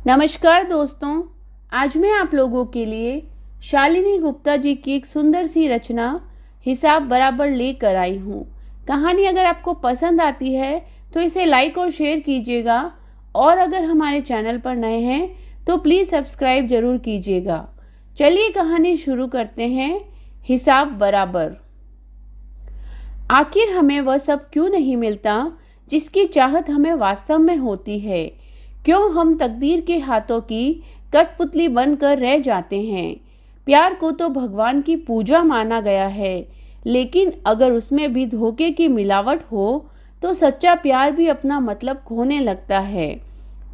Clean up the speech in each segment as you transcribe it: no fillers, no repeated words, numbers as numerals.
नमस्कार दोस्तों, आज मैं आप लोगों के लिए शालिनी गुप्ता जी की एक सुंदर सी रचना हिसाब बराबर लेकर आई हूँ। कहानी अगर आपको पसंद आती है तो इसे लाइक और शेयर कीजिएगा और अगर हमारे चैनल पर नए हैं तो प्लीज़ सब्सक्राइब जरूर कीजिएगा। चलिए कहानी शुरू करते हैं। हिसाब बराबर। आखिर हमें वह सब क्यों नहीं मिलता जिसकी चाहत हमें वास्तव में होती है? क्यों हम तकदीर के हाथों की कठपुतली बनकर रह जाते हैं? प्यार को तो भगवान की पूजा माना गया है, लेकिन अगर उसमें भी धोखे की मिलावट हो तो सच्चा प्यार भी अपना मतलब खोने लगता है।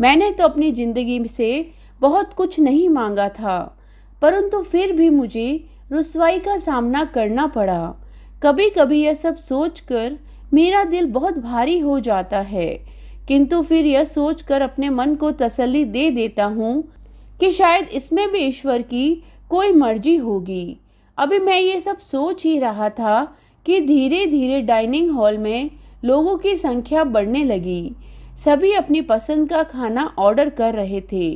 मैंने तो अपनी ज़िंदगी से बहुत कुछ नहीं मांगा था, परंतु फिर भी मुझे रुसवाई का सामना करना पड़ा। कभी कभी यह सब सोचकर मेरा दिल बहुत भारी हो जाता है, किंतु फिर यह सोचकर अपने मन को तसल्ली दे देता हूँ कि शायद इसमें भी ईश्वर की कोई मर्जी होगी। अभी मैं ये सब सोच ही रहा था कि धीरे धीरे डाइनिंग हॉल में लोगों की संख्या बढ़ने लगी। सभी अपनी पसंद का खाना ऑर्डर कर रहे थे।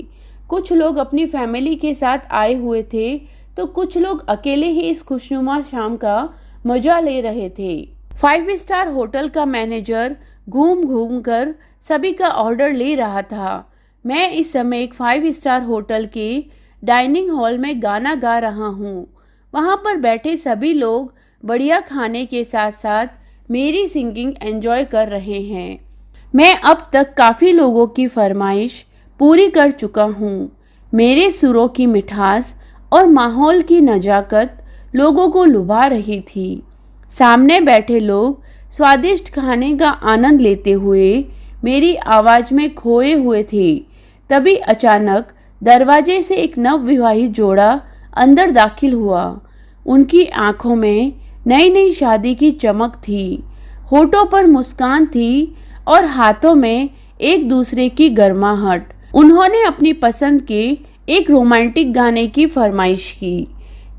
कुछ लोग अपनी फैमिली के साथ आए हुए थे तो कुछ लोग अकेले ही इस खुशनुमा शाम का मजा ले रहे थे। 5 स्टार होटल का मैनेजर घूम घूम कर सभी का ऑर्डर ले रहा था। मैं इस समय एक 5 स्टार होटल के डाइनिंग हॉल में गाना गा रहा हूँ। वहाँ पर बैठे सभी लोग बढ़िया खाने के साथ साथ मेरी सिंगिंग एंजॉय कर रहे हैं। मैं अब तक काफ़ी लोगों की फरमाइश पूरी कर चुका हूँ। मेरे सुरों की मिठास और माहौल की नजाकत लोगों को लुभा रही थी। सामने बैठे लोग स्वादिष्ट खाने का आनंद लेते हुए मेरी आवाज़ में खोए हुए थे। तभी अचानक दरवाजे से एक नवविवाहित जोड़ा अंदर दाखिल हुआ। उनकी आंखों में नई नई शादी की चमक थी, होठों पर मुस्कान थी और हाथों में एक दूसरे की गर्माहट। उन्होंने अपनी पसंद के एक रोमांटिक गाने की फरमाइश की।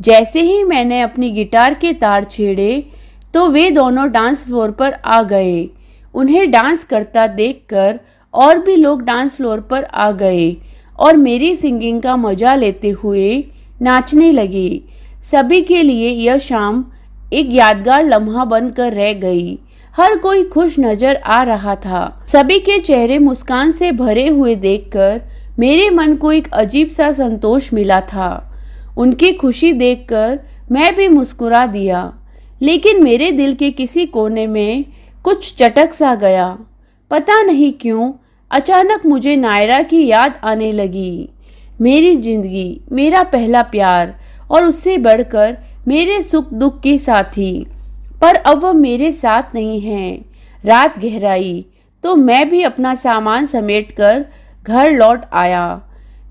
जैसे ही मैंने अपनी गिटार के तार छेड़े तो वे दोनों डांस फ्लोर पर आ गए। उन्हें डांस करता देखकर और भी लोग डांस फ्लोर पर आ गए और मेरी सिंगिंग का मजा लेते हुए नाचने लगे। सभी के लिए यह शाम एक यादगार लम्हा बनकर रह गई। हर कोई खुश नजर आ रहा था। सभी के चेहरे मुस्कान से भरे हुए देखकर मेरे मन को एक अजीब सा संतोष मिला था। उनकी खुशी देखकर मैं भी मुस्कुरा दिया, लेकिन मेरे दिल के किसी कोने में कुछ चटक सा गया। पता नहीं क्यों अचानक मुझे नायरा की याद आने लगी। मेरी जिंदगी, मेरा पहला प्यार और उससे बढ़कर मेरे सुख दुख की साथी। पर अब वह मेरे साथ नहीं है। रात गहराई तो मैं भी अपना सामान समेटकर घर लौट आया।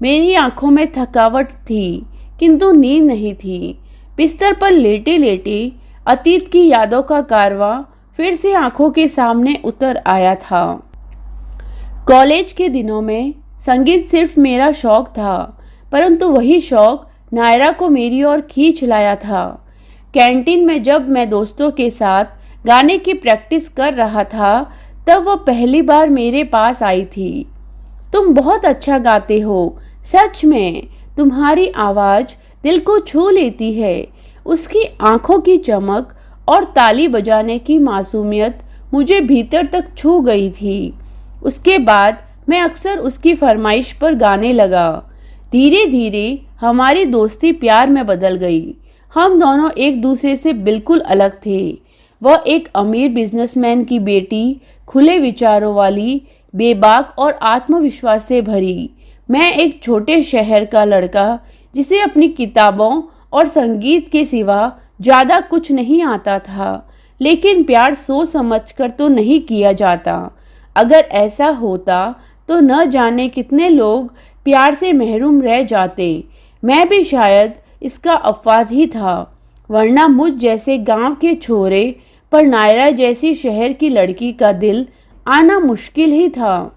मेरी आंखों में थकावट थी किंतु नींद नहीं थी। बिस्तर पर लेटे लेटे अतीत की यादों का कारवां फिर से आंखों के सामने उतर आया था। कॉलेज के दिनों में संगीत सिर्फ मेरा शौक था, परंतु वही शौक नायरा को मेरी ओर खींच लाया था। कैंटीन में जब मैं दोस्तों के साथ गाने की प्रैक्टिस कर रहा था तब वह पहली बार मेरे पास आई थी। तुम बहुत अच्छा गाते हो, सच में तुम्हारी आवाज़ दिल को छू लेती है। उसकी आंखों की चमक और ताली बजाने की मासूमियत मुझे भीतर तक छू गई थी। उसके बाद मैं अक्सर उसकी फरमाइश पर गाने लगा। धीरे धीरे हमारी दोस्ती प्यार में बदल गई। हम दोनों एक दूसरे से बिल्कुल अलग थे। वह एक अमीर बिजनेसमैन की बेटी, खुले विचारों वाली, बेबाक और आत्मविश्वास से भरी। मैं एक छोटे शहर का लड़का जिसे अपनी किताबों और संगीत के सिवा ज़्यादा कुछ नहीं आता था। लेकिन प्यार सोच समझकर तो नहीं किया जाता। अगर ऐसा होता तो न जाने कितने लोग प्यार से महरूम रह जाते। मैं भी शायद इसका अपवाद ही था, वरना मुझ जैसे गांव के छोरे पर नायरा जैसी शहर की लड़की का दिल आना मुश्किल ही था।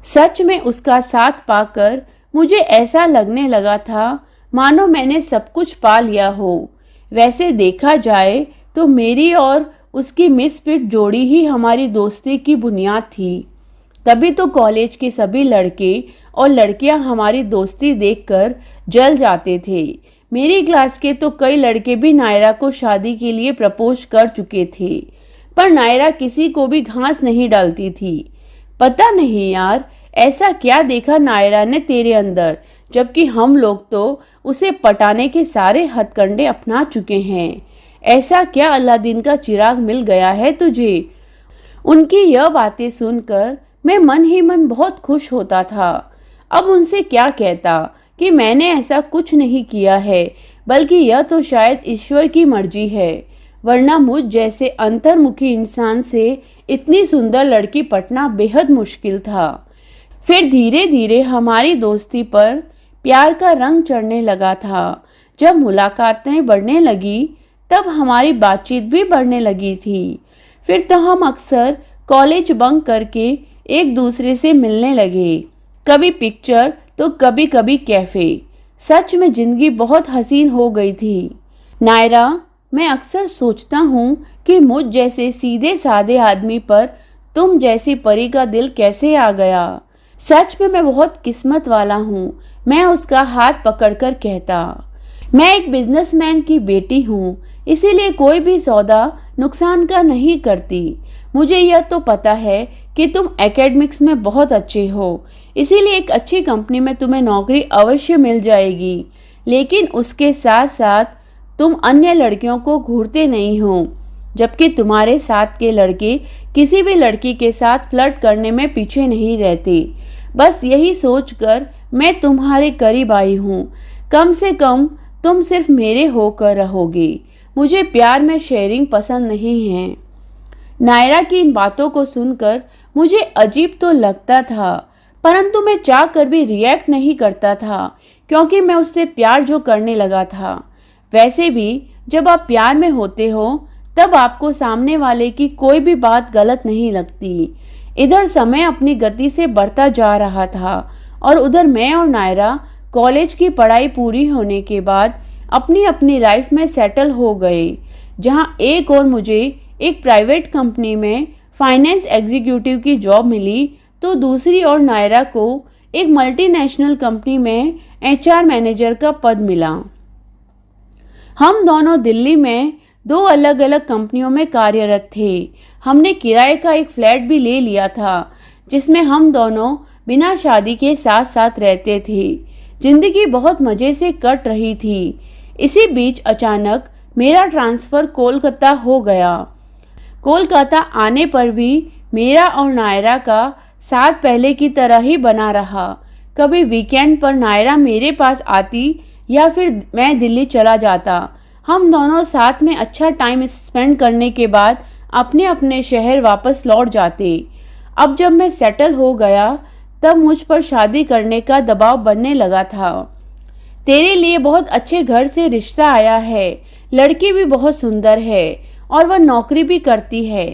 सच में उसका साथ पाकर मुझे ऐसा लगने लगा था मानो मैंने सब कुछ पा लिया हो। वैसे देखा जाए तो मेरी और उसकी मिसफिट जोड़ी ही हमारी दोस्ती की बुनियाद थी। तभी तो कॉलेज के सभी लड़के और लड़कियां हमारी दोस्ती देखकर जल जाते थे। मेरी क्लास के तो कई लड़के भी नायरा को शादी के लिए प्रपोज कर चुके थे, पर नायरा किसी को भी घास नहीं डालती थी। पता नहीं यार, ऐसा क्या देखा नायरा ने तेरे अंदर, जबकि हम लोग तो उसे पटाने के सारे हथकंडे अपना चुके हैं। ऐसा क्या अलादीन का चिराग मिल गया है तुझे? उनकी यह बातें सुनकर मैं मन ही मन बहुत खुश होता था। अब उनसे क्या कहता कि मैंने ऐसा कुछ नहीं किया है, बल्कि यह तो शायद ईश्वर की मर्जी है, वरना मुझ जैसे अंतर्मुखी इंसान से इतनी सुंदर लड़की पटना बेहद मुश्किल था। फिर धीरे धीरे हमारी दोस्ती पर प्यार का रंग चढ़ने लगा था। जब मुलाकातें बढ़ने लगी तब हमारी बातचीत भी बढ़ने लगी थी। फिर तो हम अक्सर कॉलेज बंक करके एक दूसरे से मिलने लगे, कभी पिक्चर तो कभी कभी कैफ़े। सच में ज़िंदगी बहुत हसीन हो गई थी। नायरा, मैं अक्सर सोचता हूँ कि मुझ जैसे सीधे साधे आदमी पर तुम जैसी परी का दिल कैसे आ गया। सच में मैं बहुत किस्मत वाला हूँ, मैं उसका हाथ पकड़कर कहता। मैं एक बिजनेसमैन की बेटी हूँ, इसीलिए कोई भी सौदा नुकसान का नहीं करती। मुझे यह तो पता है कि तुम एकेडमिक्स में बहुत अच्छे हो, इसीलिए एक अच्छी कंपनी में तुम्हें नौकरी अवश्य मिल जाएगी। लेकिन उसके साथ साथ तुम अन्य लड़कियों को घूरते नहीं हो, जबकि तुम्हारे साथ के लड़के किसी भी लड़की के साथ फ्लर्ट करने में पीछे नहीं रहते। बस यही सोचकर मैं तुम्हारे करीब आई हूँ। कम से कम तुम सिर्फ मेरे होकर रहोगे। मुझे प्यार में शेयरिंग पसंद नहीं है। नायरा की इन बातों को सुनकर मुझे अजीब तो लगता था, परंतु मैं चाह कर भी रिएक्ट नहीं करता था, क्योंकि मैं उससे प्यार जो करने लगा था। वैसे भी जब आप प्यार में होते हो तब आपको सामने वाले की कोई भी बात गलत नहीं लगती। इधर समय अपनी गति से बढ़ता जा रहा था और उधर मैं और नायरा कॉलेज की पढ़ाई पूरी होने के बाद अपनी अपनी लाइफ में सेटल हो गए, जहां एक और मुझे एक प्राइवेट कंपनी में फाइनेंस एग्जीक्यूटिव की जॉब मिली, तो दूसरी ओर नायरा को एक मल्टीनेशनल कंपनी में एचआर मैनेजर का पद मिला। हम दोनों दिल्ली में दो अलग अलग कंपनियों में कार्यरत थे। हमने किराए का एक फ्लैट भी ले लिया था, जिसमें हम दोनों बिना शादी के साथ साथ रहते थे। जिंदगी बहुत मज़े से कट रही थी। इसी बीच अचानक मेरा ट्रांसफ़र कोलकाता हो गया। कोलकाता आने पर भी मेरा और नायरा का साथ पहले की तरह ही बना रहा। कभी वीकेंड पर नायरा मेरे पास आती या फिर मैं दिल्ली चला जाता। हम दोनों साथ में अच्छा टाइम स्पेंड करने के बाद अपने अपने शहर वापस लौट जाते। अब जब मैं सेटल हो गया तब मुझ पर शादी करने का दबाव बनने लगा था। तेरे लिए बहुत अच्छे घर से रिश्ता आया है, लड़की भी बहुत सुंदर है और वह नौकरी भी करती है।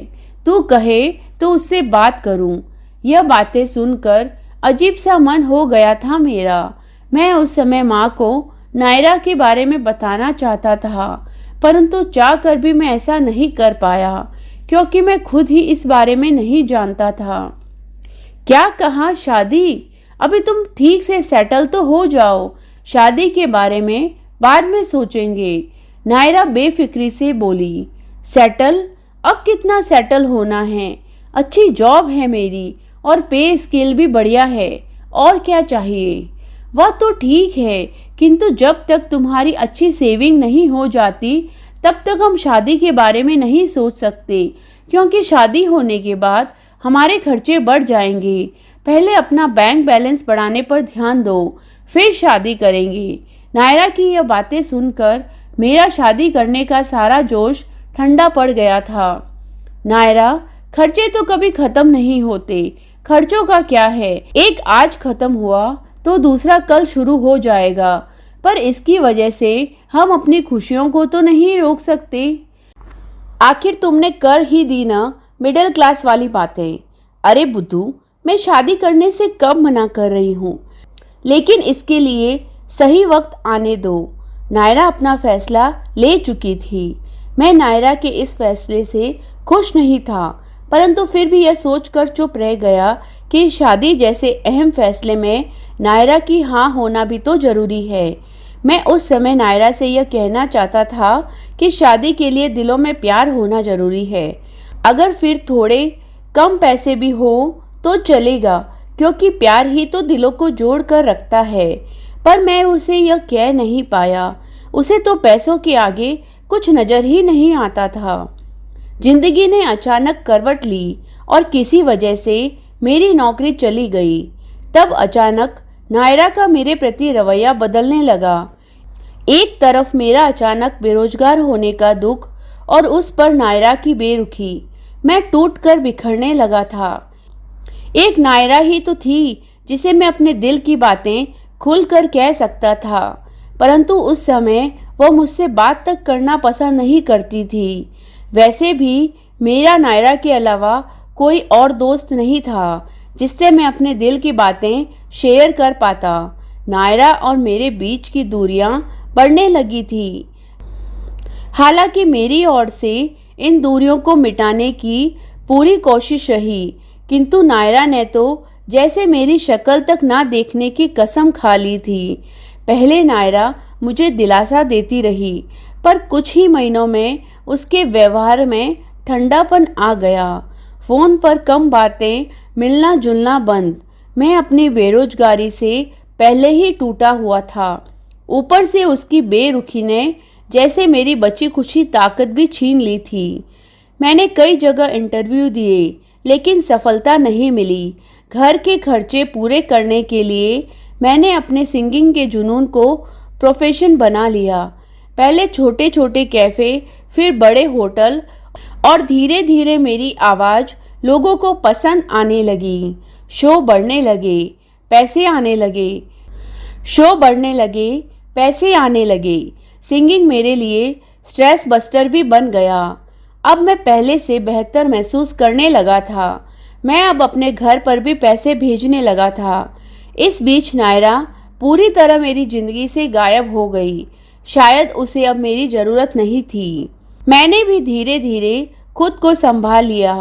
तू कहे तो उससे बात करूं। यह बातें सुनकर अजीब सा मन हो गया था मेरा। मैं उस समय माँ को नायरा के बारे में बताना चाहता था, परंतु चाह कर भी मैं ऐसा नहीं कर पाया, क्योंकि मैं खुद ही इस बारे में नहीं जानता था। क्या कहा शादी? अभी तुम ठीक से सेटल तो हो जाओ, शादी के बारे में बाद में सोचेंगे। नायरा बेफिक्री से बोली। सेटल? अब कितना सेटल होना है? अच्छी जॉब है मेरी और पे स्केल भी बढ़िया है, और क्या चाहिए? वह तो ठीक है, किंतु जब तक तुम्हारी अच्छी सेविंग नहीं हो जाती तब तक हम शादी के बारे में नहीं सोच सकते, क्योंकि शादी होने के बाद हमारे खर्चे बढ़ जाएंगे। पहले अपना बैंक बैलेंस बढ़ाने पर ध्यान दो, फिर शादी करेंगे। नायरा की यह बातें सुनकर मेरा शादी करने का सारा जोश ठंडा पड़ गया था। नायरा, खर्चे तो कभी खत्म नहीं होते। खर्चों का क्या है, एक आज खत्म हुआ तो दूसरा कल शुरू हो जाएगा, पर इसकी वजह से हम अपनी खुशियों को तो नहीं रोक सकते। आखिर तुमने कर ही दी ना मिडिल क्लास वाली बातें। अरे बुद्धू, मैं शादी करने से कब मना कर रही हूँ, लेकिन इसके लिए सही वक्त आने दो। नायरा अपना फैसला ले चुकी थी। मैं नायरा के इस फैसले से खुश नहीं था, परंतु फिर भी यह सोचकर चुप रह गया कि शादी जैसे अहम फैसले में नायरा की हाँ होना भी तो जरूरी है। मैं उस समय नायरा से यह कहना चाहता था कि शादी के लिए दिलों में प्यार होना जरूरी है। अगर फिर थोड़े कम पैसे भी हो तो चलेगा, क्योंकि प्यार ही तो दिलों को जोड़ कर रखता है। पर मैं उसे यह कह नहीं पाया। उसे तो पैसों के आगे कुछ नजर ही नहीं आता था। जिंदगी ने अचानक करवट ली और किसी वजह से मेरी नौकरी चली गई। तब अचानक नायरा का मेरे प्रति रवैया बदलने लगा। एक तरफ मेरा अचानक बेरोजगार होने का दुख और उस पर नायरा की बेरुखी। मैं टूटकर बिखरने लगा था। एक नायरा ही तो थी जिसे मैं अपने दिल की बातें खुलकर कह सकता था, परंतु उस समय वो मुझसे बात तक करना पसंद नहीं करती थी। वैसे भी मेरा नायरा के अलावा कोई और दोस्त नहीं था जिससे मैं अपने दिल की बातें शेयर कर पाता। नायरा और मेरे बीच की दूरियां बढ़ने लगी थी। हालांकि मेरी ओर से इन दूरियों को मिटाने की पूरी कोशिश रही, किंतु नायरा ने तो जैसे मेरी शक्ल तक ना देखने की कसम खा ली थी। पहले नायरा मुझे दिलासा देती रही, पर कुछ ही महीनों में उसके व्यवहार में ठंडापन आ गया। फोन पर कम बातें, मिलना जुलना बंद। मैं अपनी बेरोजगारी से पहले ही टूटा हुआ था। ऊपर से उसकी बेरुखी ने जैसे मेरी बची खुची ताकत भी छीन ली थी। मैंने कई जगह इंटरव्यू दिए, लेकिन सफलता नहीं मिली। घर के खर्चे पूरे करने के लिए मैंने अपने सिंगिंग के जुनून को प्रोफेशन बना लिया। पहले छोटे छोटे कैफ़े, फिर बड़े होटल, और धीरे धीरे मेरी आवाज़ लोगों को पसंद आने लगी। शो बढ़ने लगे, पैसे आने लगे। शो बढ़ने लगे, पैसे आने लगे। सिंगिंग मेरे लिए स्ट्रेस बस्टर भी बन गया। अब मैं पहले से बेहतर महसूस करने लगा था। मैं अब अपने घर पर भी पैसे भेजने लगा था। इस बीच नायरा पूरी तरह मेरी जिंदगी से गायब हो गई। शायद उसे अब मेरी ज़रूरत नहीं थी। मैंने भी धीरे धीरे खुद को संभाल लिया।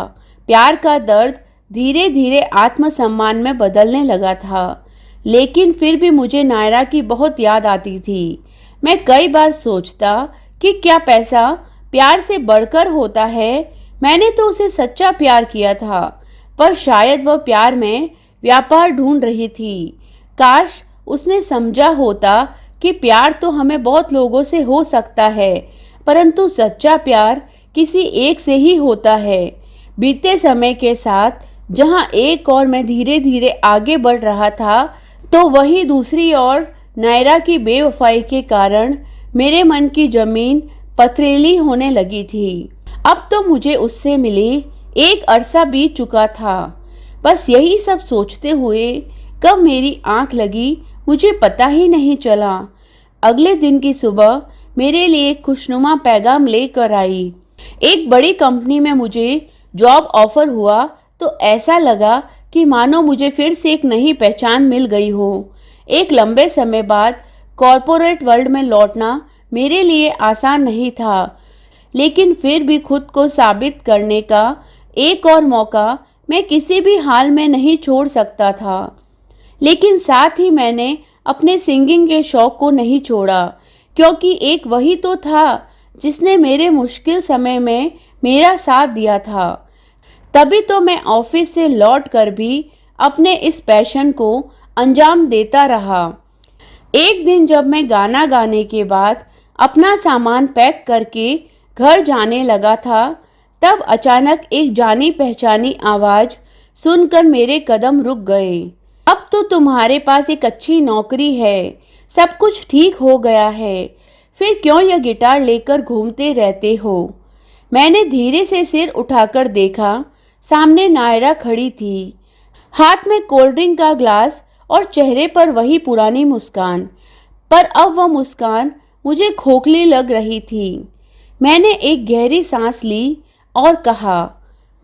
प्यार का दर्द धीरे धीरे आत्मसम्मान में बदलने लगा था, लेकिन फिर भी मुझे नायरा की बहुत याद आती थी। मैं कई बार सोचता कि क्या पैसा प्यार से बढ़कर होता है। मैंने तो उसे सच्चा प्यार किया था, पर शायद वह प्यार में व्यापार ढूंढ रही थी। काश उसने समझा होता कि प्यार तो हमें बहुत लोगों से हो सकता है, परंतु सच्चा प्यार किसी एक से ही होता है। बीते समय के साथ जहां एक और मैं धीरे धीरे आगे बढ़ रहा था, तो वहीं दूसरी ओर नायरा की बेवफाई के कारण मेरे मन की जमीन पथरीली होने लगी थी। अब तो मुझे उससे मिले एक अरसा बीत चुका था। बस यही सब सोचते हुए कब मेरी आंख लगी मुझे पता ही नहीं चला। अगले दिन की सुबह मेरे लिए एक खुशनुमा पैगाम लेकर आई। एक बड़ी कंपनी में मुझे जॉब ऑफर हुआ तो ऐसा लगा कि मानो मुझे फिर से एक नई पहचान मिल गई हो। एक लंबे समय बाद कॉरपोरेट वर्ल्ड में लौटना मेरे लिए आसान नहीं था, लेकिन फिर भी खुद को साबित करने का एक और मौका मैं किसी भी हाल में नहीं छोड़ सकता था। लेकिन साथ ही मैंने अपने सिंगिंग के शौक को नहीं छोड़ा, क्योंकि एक वही तो था जिसने मेरे मुश्किल समय में मेरा साथ दिया था। तभी तो मैं ऑफिस से लौटकर भी अपने इस पैशन को अंजाम देता रहा। एक दिन जब मैं गाना गाने के बाद अपना सामान पैक करके घर जाने लगा था, तब अचानक एक जानी पहचानी आवाज़ सुनकर मेरे कदम रुक गए। अब तो तुम्हारे पास एक अच्छी नौकरी है, सब कुछ ठीक हो गया है, फिर क्यों यह गिटार लेकर घूमते रहते हो। मैंने धीरे से सिर उठाकर देखा। सामने नायरा खड़ी थी, हाथ में कोल्ड ड्रिंक का ग्लास और चेहरे पर वही पुरानी मुस्कान। पर अब वह मुस्कान मुझे खोखली लग रही थी। मैंने एक गहरी सांस ली और कहा,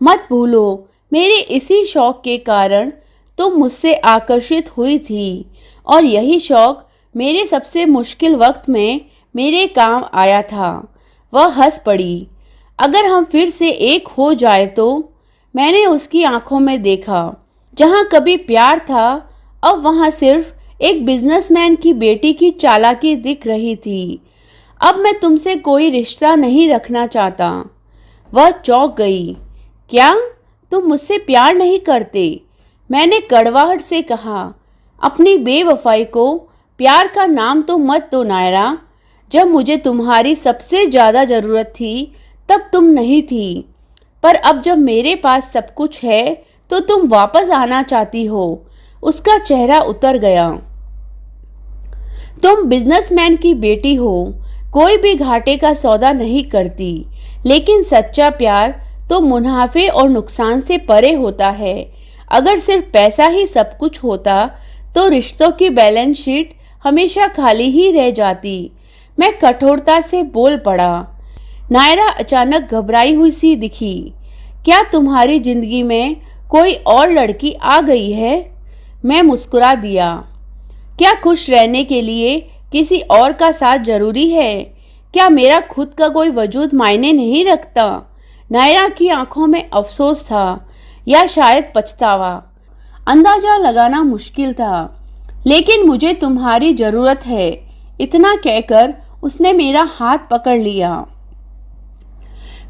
मत भूलो, मेरे इसी शौक के कारण तुम मुझसे आकर्षित हुई थी, और यही शौक मेरे सबसे मुश्किल वक्त में मेरे काम आया था। वह हंस पड़ी। अगर हम फिर से एक हो जाए तो। मैंने उसकी आंखों में देखा। जहां कभी प्यार था, अब वहां सिर्फ एक बिजनेसमैन की बेटी की चालाकी दिख रही थी। अब मैं तुमसे कोई रिश्ता नहीं रखना चाहता। वह चौंक गई। क्या तुम मुझसे प्यार नहीं करते? मैंने कड़वाहट से कहा। अपनी बेवफाई को प्यार का नाम तो मत दो नायरा। जब मुझे तुम्हारी सबसे ज्यादा जरूरत थी तब तुम नहीं थी, पर अब जब मेरे पास सब कुछ है तो तुम वापस आना चाहती हो। उसका चेहरा उतर गया। तुम बिजनेसमैन की बेटी हो, कोई भी घाटे का सौदा नहीं करती, लेकिन सच्चा प्यार तो मुनाफे और नुकसान से परे होता है। अगर सिर्फ पैसा ही सब कुछ होता तो रिश्तों की बैलेंस शीट हमेशा खाली ही रह जाती। मैं कठोरता से बोल पड़ा। नायरा अचानक घबराई हुई सी दिखी। क्या तुम्हारी जिंदगी में कोई और लड़की आ गई है? मैं मुस्कुरा दिया। क्या खुश रहने के लिए किसी और का साथ जरूरी है? क्या मेरा खुद का कोई वजूद मायने नहीं रखता? नायरा की आंखों में अफसोस था या शायद पछतावा। अंदाजा लगाना मुश्किल था, लेकिन मुझे तुम्हारी जरूरत है, इतना कहकर उसने मेरा हाथ पकड़ लिया।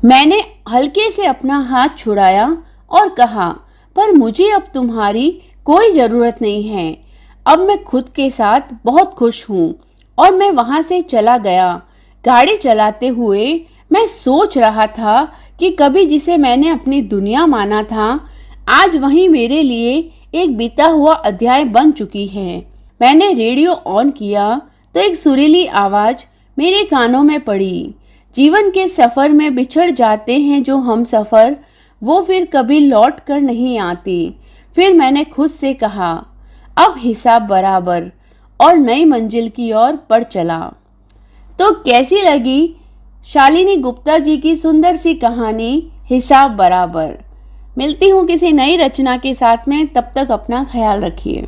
मैंने हल्के से अपना हाथ छुड़ाया और कहा, पर मुझे अब तुम्हारी कोई जरूरत नहीं है। अब मैं खुद के साथ बहुत खुश हूँ। और मैं वहां से चला गया। गाड़ी चलाते हुए मैं सोच रहा था कि कभी जिसे मैंने अपनी दुनिया माना था, आज वही मेरे लिए एक बीता हुआ अध्याय बन चुकी है। मैंने रेडियो ऑन किया तो एक सुरीली आवाज मेरे कानों में पड़ी। जीवन के सफर में बिछड़ जाते हैं जो हम सफर, वो फिर कभी लौट कर नहीं आते। फिर मैंने खुद से कहा, अब हिसाब बराबर, और नई मंजिल की ओर बढ़ चला। तो कैसी लगी शालिनी गुप्ता जी की सुंदर सी कहानी हिसाब बराबर। मिलती हूँ किसी नई रचना के साथ में, तब तक अपना ख्याल रखिए।